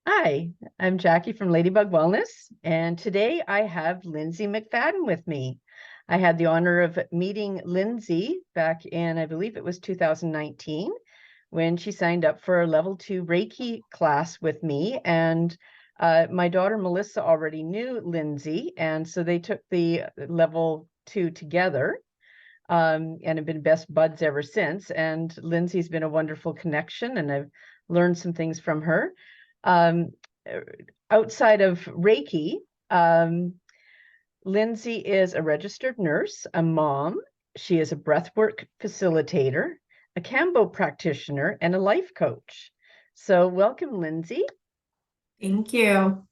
Hi, I'm Jackie from Ladybug Wellness, and today I have Lyndsy McFadden with me. I had the honor of meeting Lyndsy back in, I believe it was 2019, when she signed up for a level 2 Reiki class with me. And my daughter Melissa already knew Lyndsy, and so they took the level 2 together and have been best buds ever since. And Lyndsay's been a wonderful connection, and I've learned some things from her. Um, Outside of Reiki, Lyndsy is a registered nurse, a mom. She is a breathwork facilitator, a Kambo practitioner, and a life coach. So welcome, Lyndsy. Thank you.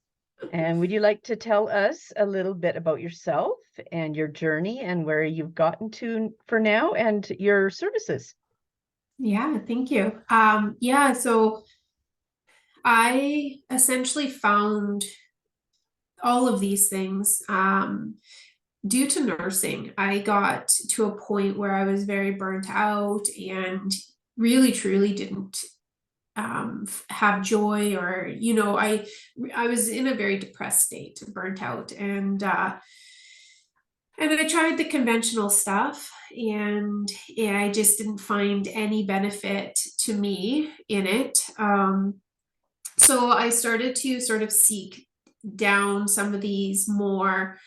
And would you like to tell us a little bit about yourself and your journey and where you've gotten to for now and your services? Yeah, thank you. So I essentially found all of these things due to nursing. I got to a point where I was very burnt out and really truly didn't have joy, or I was in a very depressed state, burnt out, and I tried the conventional stuff, and I just didn't find any benefit to me in it. So I started to sort of seek down some of these more.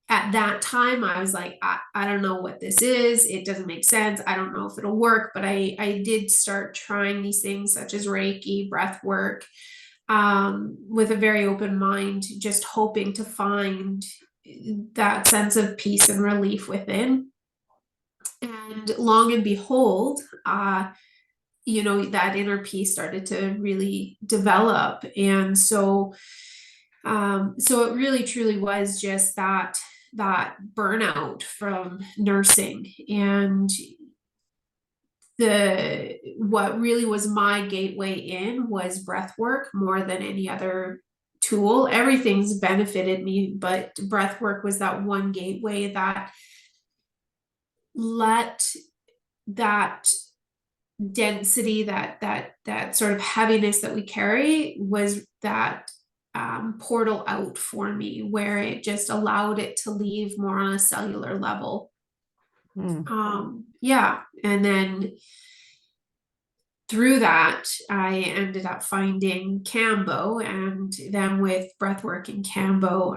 At that time, I was like, I don't know what this is. It doesn't make sense. I don't know if it'll work. But I did start trying these things such as Reiki, breath work, with a very open mind, just hoping to find that sense of peace and relief within. And long and behold, that inner peace started to really develop. And so it really truly was just that burnout from nursing. And what really was my gateway in was breath work more than any other tool. Everything's benefited me, but breath work was that one gateway that let that density, that sort of heaviness that we carry, was that portal out for me, where it just allowed it to leave more on a cellular level. Yeah. And then through that, I ended up finding Kambo, and then with Breathwork and Kambo,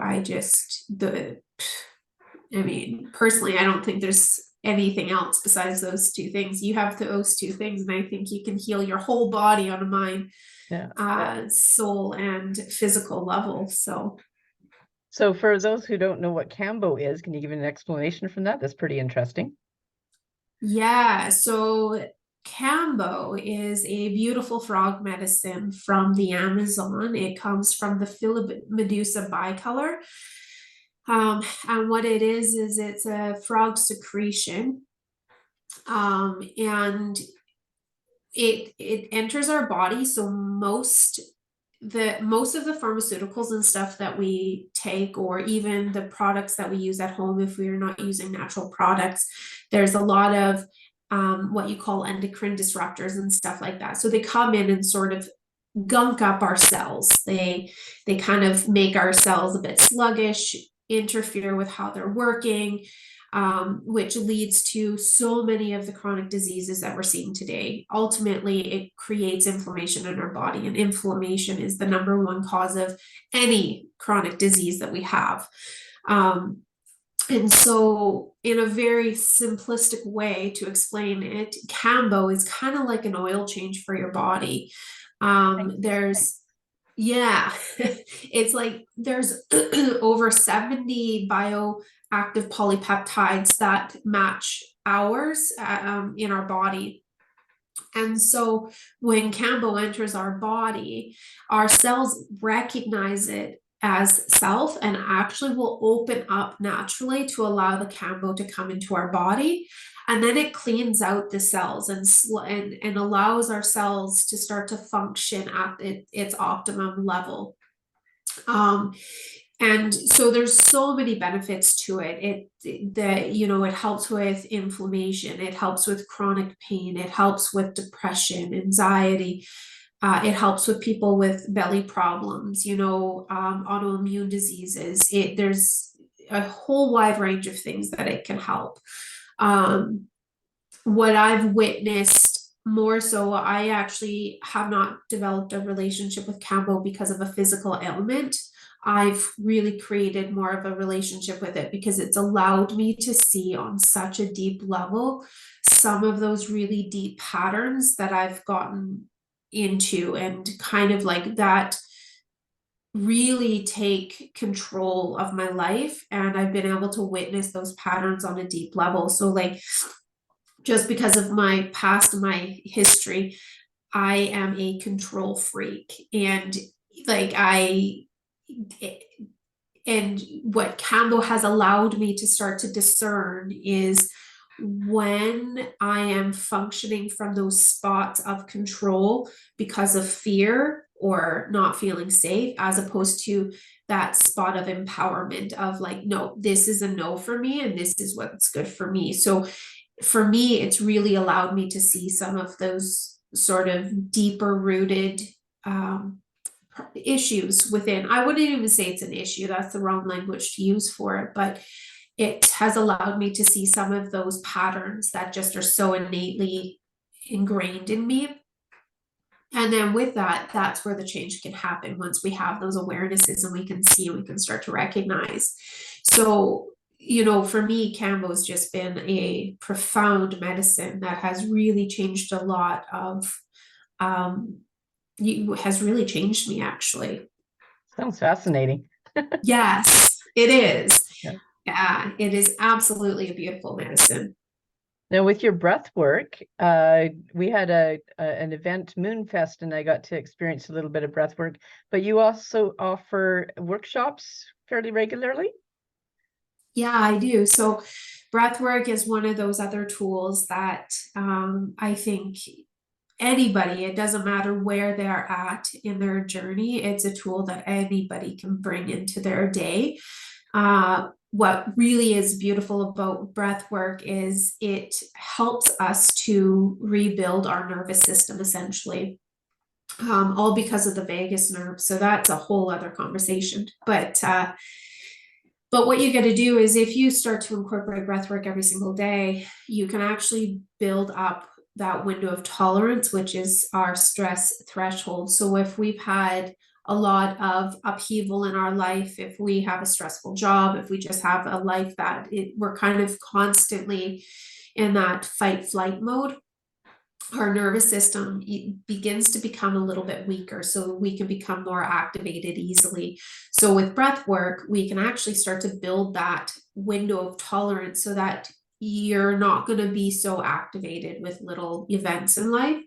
personally, I don't think there's anything else besides those two things. You have those two things, and I think you can heal your whole body on a mind, soul, and physical level. So for those who don't know what Kambo is, can you give an explanation from that? That's pretty interesting. Yeah, so Kambo is a beautiful frog medicine from the Amazon. It comes from the Medusa bicolor. And what it is it's a frog secretion. And it enters our body. So most of the pharmaceuticals and stuff that we take, or even the products that we use at home, if we are not using natural products, there's a lot of what you call endocrine disruptors and stuff like that. So they come in and sort of gunk up our cells. They kind of make our cells a bit sluggish, interfere with how they're working, which leads to so many of the chronic diseases that we're seeing today. Ultimately, it creates inflammation in our body, and inflammation is the number one cause of any chronic disease that we have. And so, in a very simplistic way to explain it, Kambo is kind of like an oil change for your body. It's like there's over 70 bioactive polypeptides that match ours in our body. And so when Kambo enters our body, our cells recognize it as self, and actually will open up naturally to allow the Kambo to come into our body. And then it cleans out the cells and allows our cells to start to function at its optimum level. And so there's so many benefits to it. It helps with inflammation, it helps with chronic pain, it helps with depression, anxiety, It helps with people with belly problems, autoimmune diseases. There's a whole wide range of things that it can help. What I've witnessed more so, I actually have not developed a relationship with Kambo because of a physical ailment. I've really created more of a relationship with it because it's allowed me to see on such a deep level some of those really deep patterns that I've gotten into, and kind of like that really take control of my life. And I've been able to witness those patterns on a deep level. So like, just because of my past, my history, I am a control freak. And like and what Kambo has allowed me to start to discern is when I am functioning from those spots of control because of fear or not feeling safe, as opposed to that spot of empowerment of like, no, this is a no for me and this is what's good for me. So for me, it's really allowed me to see some of those sort of deeper rooted issues within. I wouldn't even say it's an issue, that's the wrong language to use for it, but it has allowed me to see some of those patterns that just are so innately ingrained in me. And then with that, that's where the change can happen once we have those awarenesses and we can see, we can start to recognize. So, for me, Kambo's just been a profound medicine that has really changed a lot of, has really changed me, actually. Sounds fascinating. Yes, it is. Yeah. Yeah, it is absolutely a beautiful medicine. Now, with your breath work, we had an event, Moonfest, and I got to experience a little bit of breath work, but you also offer workshops fairly regularly? Yeah, I do. So breathwork is one of those other tools that I think anybody, it doesn't matter where they're at in their journey, it's a tool that anybody can bring into their day. What really is beautiful about breath work is it helps us to rebuild our nervous system, essentially, all because of the vagus nerve. So that's a whole other conversation. But what you got to do is, if you start to incorporate breath work every single day, you can actually build up that window of tolerance, which is our stress threshold. So if we've had a lot of upheaval in our life, if we have a stressful job, if we just have a life that we're kind of constantly in that fight flight mode, our nervous system begins to become a little bit weaker, so we can become more activated easily. So with breath work, we can actually start to build that window of tolerance so that you're not going to be so activated with little events in life.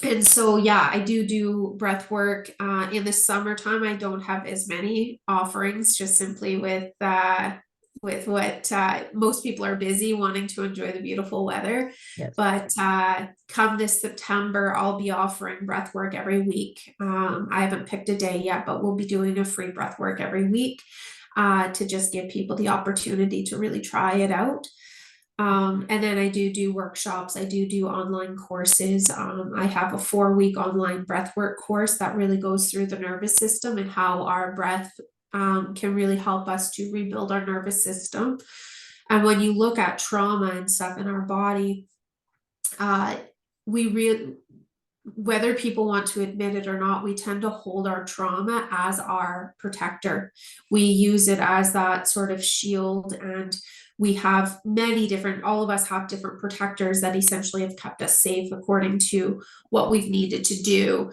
And so, yeah, I do breath work in the summertime. I don't have as many offerings, just simply with what most people are busy wanting to enjoy the beautiful weather. Yes. But come this September, I'll be offering breath work every week. I haven't picked a day yet, but we'll be doing a free breath work every week to just give people the opportunity to really try it out. And then I do workshops. I do online courses. I have a 4-week online breathwork course that really goes through the nervous system and how our breath can really help us to rebuild our nervous system. And when you look at trauma and stuff in our body, we really, whether people want to admit it or not, we tend to hold our trauma as our protector. We use it as that sort of shield, and we have many different, all of us have different protectors that essentially have kept us safe according to what we've needed to do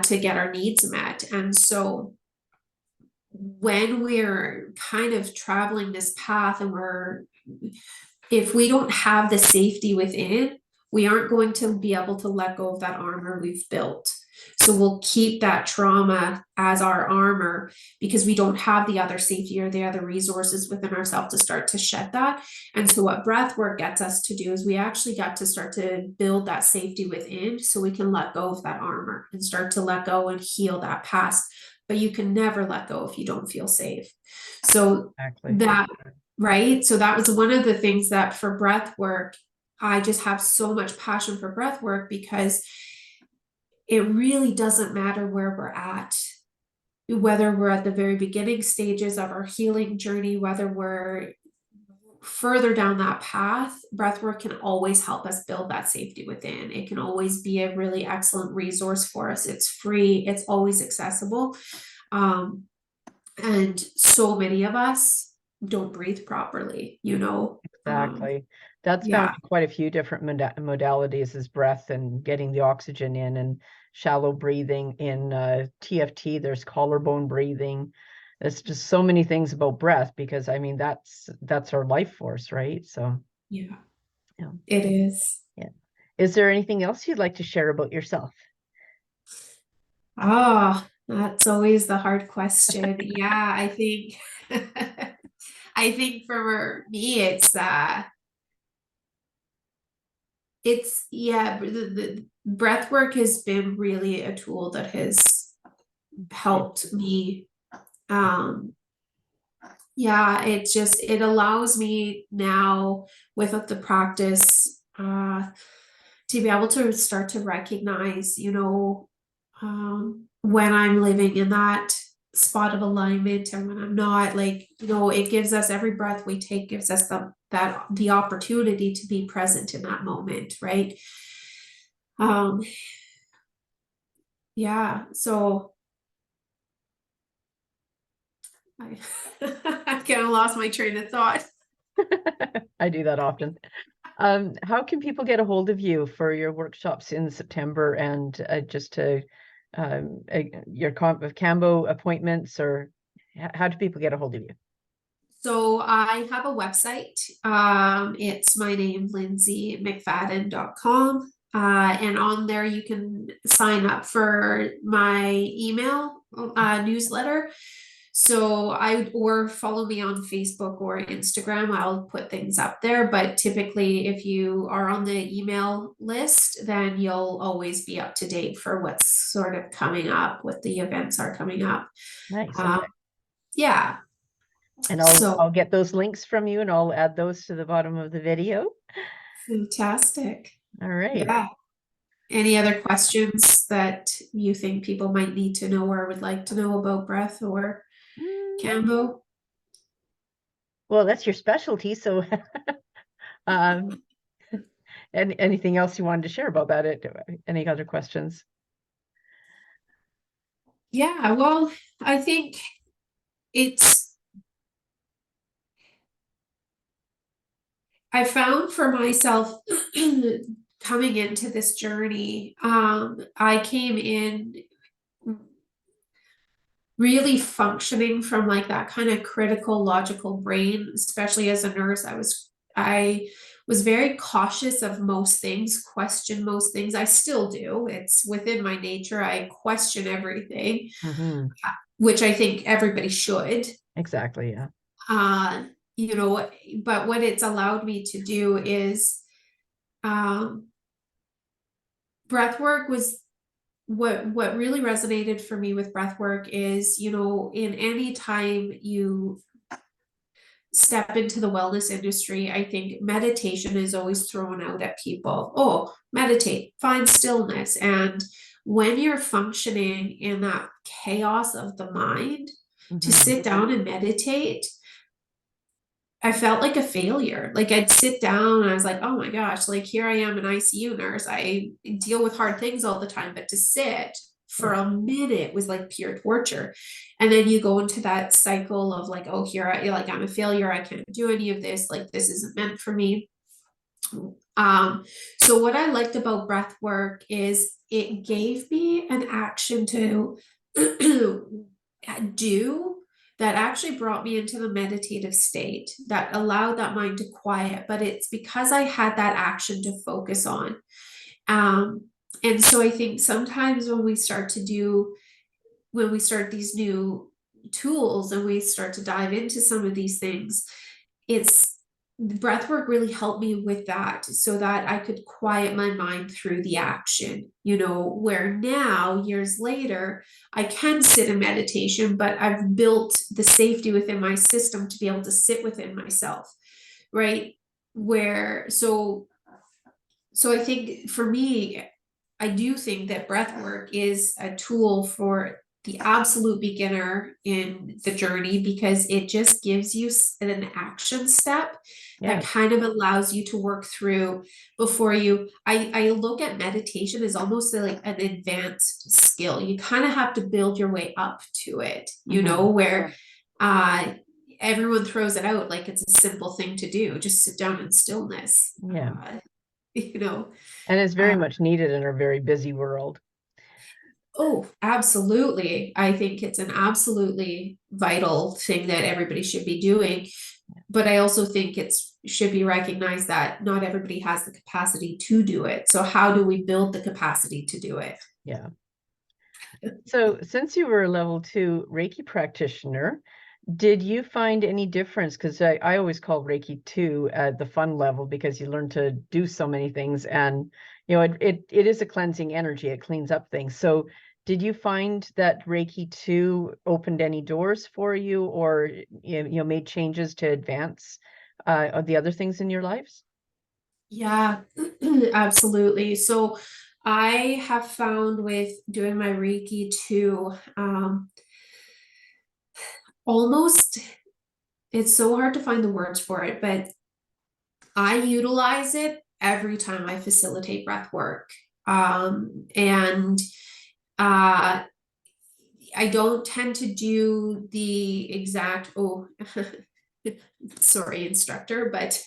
to get our needs met. And so when we're kind of traveling this path and if we don't have the safety within, we aren't going to be able to let go of that armor we've built. So we'll keep that trauma as our armor because we don't have the other safety or the other resources within ourselves to start to shed that. And so what breath work gets us to do is we actually got to start to build that safety within so we can let go of that armor and start to let go and heal that past. But you can never let go if you don't feel safe. So Exactly. right? So that was one of the things that for breath work, I just have so much passion for breath work because it really doesn't matter where we're at, whether we're at the very beginning stages of our healing journey, whether we're further down that path. Breathwork can always help us build that safety within. It can always be a really excellent resource for us. It's free, it's always accessible. And so many of us don't breathe properly, you know. Exactly. That's found Yeah. in quite a few different modalities is breath and getting the oxygen in, and shallow breathing. In TFT, there's collarbone breathing. There's just so many things about breath, because I mean that's our life force, right? So Yeah, yeah. it is. Yeah. Is there anything else you'd like to share about yourself? Ah, that's always the hard question. Yeah, I think I think for me it's yeah, the breath work has been really a tool that has helped me. Um yeah, it allows me now with the practice to be able to start to recognize, you know, when I'm living in that spot of alignment and when I'm not, like, you know, it gives us every breath we take gives us the opportunity to be present in that moment, right? Um, yeah, so I I kind of lost my train of thought. I do that often. How can people get a hold of you for your workshops in September, and just to your Kambo appointments, or how do people get a hold of you? So I have a website. It's my name, lyndsymcfadden.com. And on there you can sign up for my email newsletter. So or follow me on Facebook or Instagram. I'll put things up there. But typically, if you are on the email list, then you'll always be up to date for what's sort of coming up, what the events are coming up. Nice. Um, Okay. yeah. And So I'll get those links from you, and I'll add those to the bottom of the video. fantastic. All right. Yeah. Any other questions that you think people might need to know or would like to know about breath or Mm, Kambo? well, that's your specialty, so um, anything else you wanted to share about that? Any other questions? Yeah, well, I think it's, I found for myself coming into this journey, I came in really functioning from like that kind of critical logical brain, especially as a nurse. I was very cautious of most things, question most things. I still do. It's within my nature. I question everything, Hmm. which I think everybody should. Exactly. Yeah. Uh, you know, but what it's allowed me to do is um breath work was what really resonated for me with breath work is, you know, in any time you step into the wellness industry, I think meditation is always thrown out at people. Oh, meditate, find stillness. And when you're functioning in that chaos of the mind, to Hmm. sit down and meditate, I felt like a failure. Like I'd sit down and I was like, oh my gosh, like here I am an ICU nurse. I deal with hard things all the time, but to sit Yeah. for a minute was like pure torture. And then you go into that cycle of like, oh, here I like I'm a failure. I can't do any of this. Like this isn't meant for me. Um, so what I liked about breath work is it gave me an action to do that actually brought me into the meditative state that allowed that mind to quiet, but it's because I had that action to focus on. Um, and so I think sometimes when we start these new tools and we start to dive into some of these things, it's breath work really helped me with that so that I could quiet my mind through the action, you know, where now years later, I can sit in meditation, but I've built the safety within my system to be able to sit within myself, right? Where, so I think for me, I do think that breath work is a tool for the absolute beginner in the journey, because it just gives you an action step that Yeah. kind of allows you to work through before you. I look at meditation as almost like an advanced skill. You kind of have to build your way up to it, you know, where everyone throws it out like it's a simple thing to do. Just sit down in stillness. Yeah. You know, And it's very much needed in our very busy world. oh, absolutely. I think it's an absolutely vital thing that everybody should be doing. But I also think it's should be recognized that not everybody has the capacity to do it. So how do we build the capacity to do it? Yeah. So since you were a level 2 Reiki practitioner, did you find any difference? Because I always call Reiki 2 at the fun level, because you learn to do so many things, and it is a cleansing energy. It cleans up things. So did you find that Reiki 2 opened any doors for you, or made changes to advance the other things in your lives? Yeah, absolutely. So I have found with doing my Reiki too, almost, it's so hard to find the words for it, but I utilize it every time I facilitate breath work. And I don't tend to do the exact, sorry, instructor, but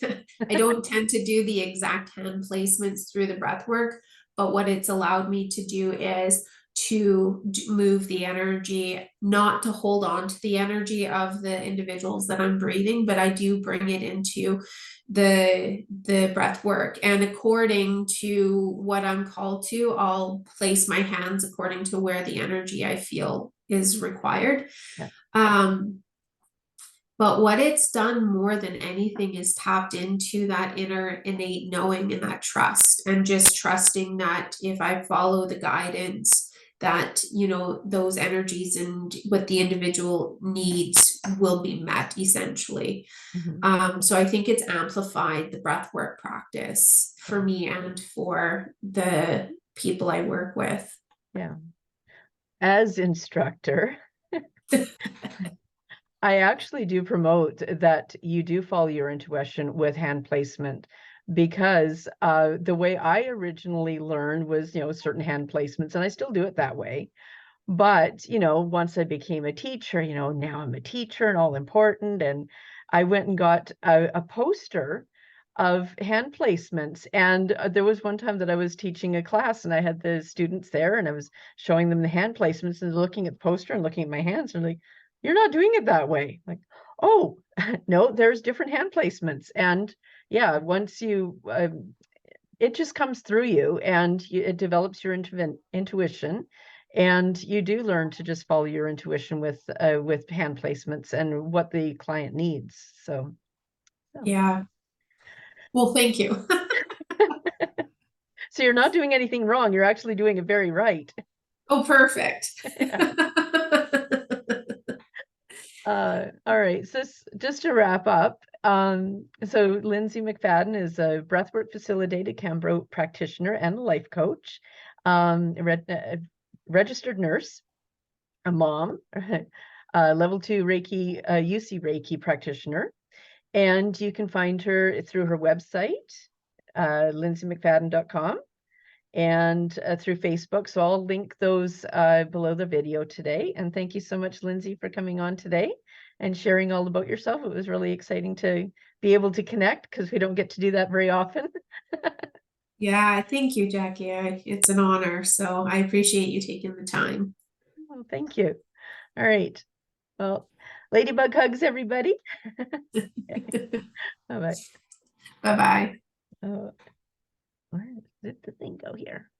I don't tend to do the exact hand placements through the breath work. But what it's allowed me to do is to move the energy, not to hold on to the energy of the individuals that I'm breathing, but I do bring it into the breath work. And according to what I'm called to, I'll place my hands according to where the energy I feel is required. Yeah. But what it's done more than anything is tapped into that inner innate knowing and that trust, and just trusting that if I follow the guidance, that, you know, those energies and what the individual needs will be met essentially. So I think it's amplified the breathwork practice for me and for the people I work with. Yeah. As instructor, I actually do promote that you do follow your intuition with hand placement, because the way I originally learned was, certain hand placements, and I still do it that way. But, once I became a teacher, now I'm a teacher and all important. And I went and got a poster of hand placements. And there was one time that I was teaching a class, and I had the students there, and I was showing them the hand placements, and looking at the poster and looking at my hands, and like, you're not doing it that way. Like, oh, no, there's different hand placements. And yeah, once you, it just comes through you, and it develops your intuition. And you do learn to just follow your intuition with hand placements and what the client needs. So Yeah. Well, thank you. so you're not doing anything wrong. You're actually doing it very right. Oh, perfect. All right. So just to wrap up, so Lyndsy McFadden is a breathwork facilitator, Kambo practitioner, and a life coach, a registered nurse, a mom, level 2 Reiki, UC Reiki practitioner. And you can find her through her website, lyndsymcfadden.com, and through Facebook. So I'll link those below the video today. And thank you so much, Lyndsy, for coming on today and sharing all about yourself. It was really exciting to be able to connect, because we don't get to do that very often. Yeah, thank you, Jackie. It's an honor. So I appreciate you taking the time. Oh, thank you. All right. Well, Ladybug hugs, everybody. Bye-bye. Bye-bye. Where did the thing go here?